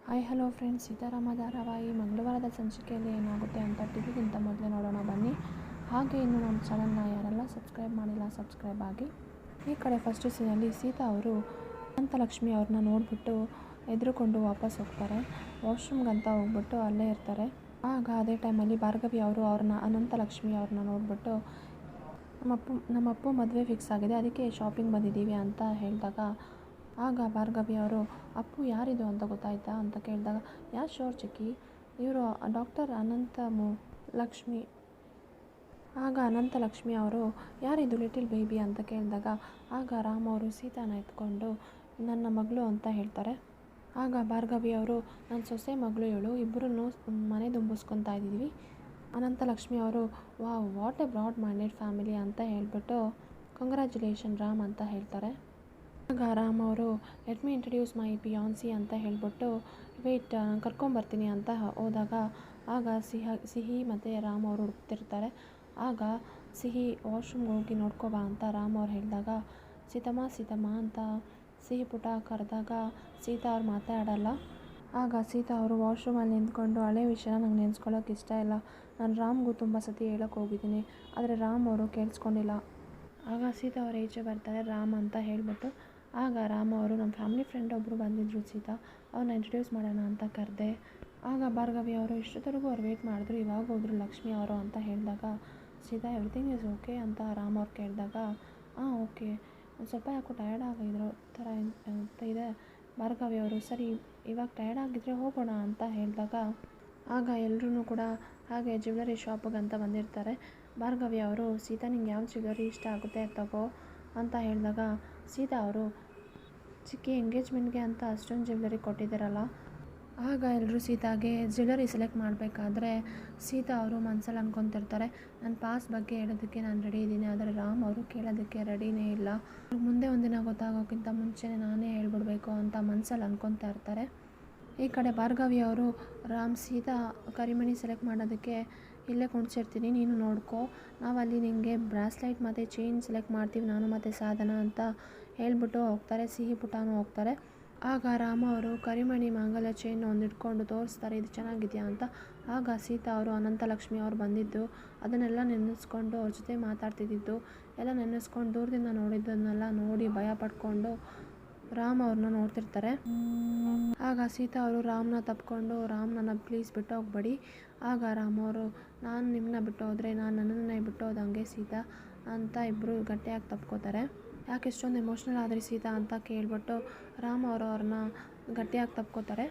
Hi hello friends, Seetharama ಧಾರಾವಾಹಿ ಮಂಗಳವಾರದ ಸಂಚಿಕೆಯಲ್ಲಿ ಏನಾಗುತ್ತೆ ಅಂತ ಟಿವಿಗಿಂತ ಮೊದಲೇ ನೋಡೋಣ ಬನ್ನಿ. ಹಾಗೆ ಇನ್ನು ನಮ್ಮ ಚಾನಲ್ನ ಯಾರೆಲ್ಲ ಸಬ್ಸ್ಕ್ರೈಬ್ ಮಾಡಿಲ್ಲ ಸಬ್ಸ್ಕ್ರೈಬ್ ಆಗಿ. ಈ ಕಡೆ ಫಸ್ಟ್ ಸೀನಲ್ಲಿ ಸೀತಾ ಅವರು ಅನಂತಲಕ್ಷ್ಮಿ ಅವ್ರನ್ನ ನೋಡಿಬಿಟ್ಟು ಎದುರುಕೊಂಡು ವಾಪಸ್ ಹೋಗ್ತಾರೆ. ವಾಶ್ರೂಮ್ಗಂತ ಹೋಗ್ಬಿಟ್ಟು ಅಲ್ಲೇ ಇರ್ತಾರೆ. ಆಗ ಅದೇ ಟೈಮಲ್ಲಿ ಭಾರ್ಗವಿ ಅವರು ಅನಂತಲಕ್ಷ್ಮಿ ಅವ್ರನ್ನ ನೋಡಿಬಿಟ್ಟು ನಮ್ಮಪ್ಪು ಮದುವೆ ಫಿಕ್ಸ್ ಆಗಿದೆ, ಅದಕ್ಕೆ ಶಾಪಿಂಗ್ ಬಂದಿದ್ದೀವಿ ಅಂತ ಹೇಳಿದಾಗ ಆಗ ಭಾರ್ಗವಿ ಅವರು ಅಪ್ಪು ಯಾರಿದು ಅಂತ ಗೊತ್ತಾಯ್ತಾ ಅಂತ ಕೇಳಿದಾಗ ಯಾ ಶೋರ್ ಚಿಕ್ಕಿ, ಇವರು ಡಾಕ್ಟರ್ ಲಕ್ಷ್ಮಿ. ಆಗ ಅನಂತಲಕ್ಷ್ಮಿ ಅವರು ಯಾರಿದು ಲಿಟಿಲ್ ಬೇಬಿ ಅಂತ ಕೇಳಿದಾಗ ಆಗ ರಾಮ್ ಅವರು ಸೀತಾನ ಎತ್ಕೊಂಡು ನನ್ನ ಮಗಳು ಅಂತ ಹೇಳ್ತಾರೆ. ಆಗ ಭಾರ್ಗವಿ ಅವರು ನನ್ನ ಸೊಸೆ ಮಗಳು ಇವಳು, ಇಬ್ಬರೂ ಮನೆ ತುಂಬಿಸ್ಕೊತಾ ಇದ್ದೀವಿ. ಅನಂತಲಕ್ಷ್ಮಿ ಅವರು what a broad minded family ಅಂತ ಹೇಳ್ಬಿಟ್ಟು ಕಂಗ್ರ್ಯಾಚುಲೇಷನ್ ರಾಮ್ ಅಂತ ಹೇಳ್ತಾರೆ. ಆಗ ರಾಮ್ ಅವರು ಲೆಟ್ ಮಿ ಇಂಟ್ರಡ್ಯೂಸ್ ಮೈ ಪಿಯಾನ್ಸಿ ಅಂತ ಹೇಳ್ಬಿಟ್ಟು ವೇಟ್ ನಾನು ಕರ್ಕೊಂಬರ್ತೀನಿ ಅಂತ ಹೋದಾಗ ಆಗ ಸಿಹಿ ಮತ್ತು ರಾಮ್ ಅವರು ಹುಡುಕ್ತಿರ್ತಾರೆ. ಆಗ ಸಿಹಿ ವಾಶ್ರೂಮ್ಗೆ ಹೋಗಿ ನೋಡ್ಕೊಬಾ ಅಂತ ರಾಮ್ ಅವ್ರು ಹೇಳಿದಾಗ ಸೀತಮ್ಮ ಅಂತ ಸಿಹಿ ಪುಟ ಕರೆದಾಗ ಸೀತಾ ಅವ್ರು ಮಾತಾಡಲ್ಲ. ಆಗ ಸೀತಾ ಅವರು ವಾಶ್ರೂಮಲ್ಲಿ ನಿಂತ್ಕೊಂಡು ಹಳೆ ವಿಷಯನ ನಂಗೆ ನೆನೆಸ್ಕೊಳ್ಳೋಕೆ ಇಷ್ಟ ಇಲ್ಲ, ನಾನು ರಾಮ್ಗೂ ತುಂಬ ಸತಿ ಹೇಳೋಕ್ಕೆ ಹೋಗಿದ್ದೀನಿ, ಆದರೆ ರಾಮ್ ಅವರು ಕೇಳಿಸ್ಕೊಂಡಿಲ್ಲ. ಆಗ ಸೀತಾ ಅವರು ಈಚೆ ಬರ್ತಾರೆ ರಾಮ್ ಅಂತ ಹೇಳಿಬಿಟ್ಟು. ಆಗ ರಾಮ್ ಅವರು ನಮ್ಮ ಫ್ಯಾಮಿಲಿ ಫ್ರೆಂಡ್ ಒಬ್ಬರು ಬಂದಿದ್ದರು ಸೀತಾ, ಅವ್ರನ್ನ ಇಂಟ್ರಡ್ಯೂಸ್ ಮಾಡೋಣ ಅಂತ ಕರೆದೆ. ಆಗ ಭಾರ್ಗವಿ ಅವರು ಇಷ್ಟೊತ್ತರೆಗೂ ಅವ್ರು ವೇಟ್ ಮಾಡಿದ್ರು, ಇವಾಗ ಹೋದ್ರು ಲಕ್ಷ್ಮಿ ಅವರು ಅಂತ ಹೇಳಿದಾಗ ಸೀತಾ ಎವ್ರಿಥಿಂಗ್ ಈಸ್ ಓಕೆ ಅಂತ ರಾಮ್ ಅವ್ರು ಕೇಳಿದಾಗ ಓಕೆ, ಒಂದು ಸ್ವಲ್ಪ ಯಾಕೋ ಟಯರ್ಡ್ ಆಗಿರೋ ಥರ ಅಂತ ಇದೆ. ಭಾರ್ಗವಿ ಅವರು ಸರಿ ಇವಾಗ ಟಯರ್ಡ್ ಆಗಿದ್ದರೆ ಹೋಗೋಣ ಅಂತ ಹೇಳಿದಾಗ ಆಗ ಎಲ್ಲರೂ ಕೂಡ ಹಾಗೆ ಜ್ಯುವೆಲರಿ ಶಾಪಿಗೆ ಅಂತ ಬಂದಿರ್ತಾರೆ. ಭಾರ್ಗವಿ ಅವರು ಸೀತಾ ನಿಂಗೆ ಯಾವ ಜ್ಯುವೆಲರಿ ಇಷ್ಟ ಆಗುತ್ತೆ ತಗೋ ಅಂತ ಹೇಳಿದಾಗ ಸೀತಾ ಅವರು ಚಿಕ್ಕಿ ಎಂಗೇಜ್ಮೆಂಟ್ಗೆ ಅಂತ ಅಷ್ಟೊಂದು ಜ್ಯುವೆಲರಿ ಕೊಟ್ಟಿದ್ದಾರಲ್ಲ. ಆಗ ಎಲ್ಲರೂ ಸೀತಾಗೆ ಜ್ಯುವೆಲರಿ ಸೆಲೆಕ್ಟ್ ಮಾಡಬೇಕಾದ್ರೆ ಸೀತಾ ಅವರು ಮನಸ್ಸಲ್ಲಿ ಅಂದ್ಕೊತಿರ್ತಾರೆ, ನನ್ನ ಪಾಸ್ ಬಗ್ಗೆ ಹೇಳೋದಕ್ಕೆ ನಾನು ರೆಡಿ ಇದ್ದೀನಿ, ಆದರೆ ರಾಮ್ ಅವರು ಕೇಳೋದಕ್ಕೆ ರೆಡಿನೇ ಇಲ್ಲ, ಮುಂದೆ ಒಂದಿನ ಗೊತ್ತಾಗೋಕ್ಕಿಂತ ಮುಂಚೆನೇ ನಾನೇ ಹೇಳ್ಬಿಡ್ಬೇಕು ಅಂತ ಮನಸ್ಸಲ್ಲಿ ಅಂದ್ಕೊತಾ ಇರ್ತಾರೆ. ಈ ಕಡೆ ಭಾರ್ಗವಿ ಅವರು ಸೀತಾ ಕರಿಮಣಿ ಸೆಲೆಕ್ಟ್ ಮಾಡೋದಕ್ಕೆ ಇಲ್ಲೇ ಕುಣಿಸಿರ್ತೀನಿ, ನೀನು ನೋಡ್ಕೊ, ನಾವಲ್ಲಿ ನಿನಗೆ ಬ್ರಾಸ್ಲೈಟ್ ಮತ್ತು ಚೈನ್ ಸೆಲೆಕ್ಟ್ ಮಾಡ್ತೀವಿ ನಾನು ಮತ್ತು ಸಾಧನ ಅಂತ ಹೇಳ್ಬಿಟ್ಟು ಹೋಗ್ತಾರೆ. ಸಿಹಿ ಪುಟಾನು ಹೋಗ್ತಾರೆ. ಆಗ ರಾಮ ಅವರು ಕರಿಮಣಿ ಮಾಂಗಲ್ಯ ಚೈನ್ ಒಂದು ಇಟ್ಕೊಂಡು ತೋರಿಸ್ತಾರೆ, ಇದು ಚೆನ್ನಾಗಿದೆಯಾ ಅಂತ. ಆಗ ಸೀತಾ ಅವರು ಅನಂತಲಕ್ಷ್ಮಿ ಅವ್ರು ಬಂದಿದ್ದು ಅದನ್ನೆಲ್ಲ ನೆನೆಸ್ಕೊಂಡು ಅವ್ರ ಜೊತೆ ಮಾತಾಡ್ತಿದ್ದು ಎಲ್ಲ ನೆನೆಸ್ಕೊಂಡು ದೂರದಿಂದ ನೋಡಿದ್ದನ್ನೆಲ್ಲ ನೋಡಿ ಭಯ ಪಡ್ಕೊಂಡು ರಾಮ್ ಅವ್ರನ್ನ ನೋಡ್ತಿರ್ತಾರೆ. ಆಗ ಸೀತಾ ಅವರು ರಾಮ್ನ ತಪ್ಕೊಂಡು ನನ್ನ ಪ್ಲೀಸ್ ಬಿಟ್ಟು ಹೋಗ್ಬೇಡಿ. ಆಗ ರಾಮ್ ಅವರು ನಾನು ನಿಮ್ಮನ್ನ ಬಿಟ್ಟು ಹೋದರೆ ನಾನು ನನ್ನನ್ನೇ ಬಿಟ್ಟು ಹೋದಂಗೆ ಸೀತಾ ಅಂತ ಇಬ್ಬರು ಗಟ್ಟಿಯಾಗಿ ತಪ್ಕೋತಾರೆ. ಯಾಕೆ ಇಷ್ಟೊಂದು ಎಮೋಷ್ನಲ್ ಆದರೆ ಸೀತಾ ಅಂತ ಕೇಳ್ಬಿಟ್ಟು ರಾಮ್ ಅವರು ಅವ್ರನ್ನ ಗಟ್ಟಿಯಾಗಿ ತಪ್ಕೋತಾರೆ.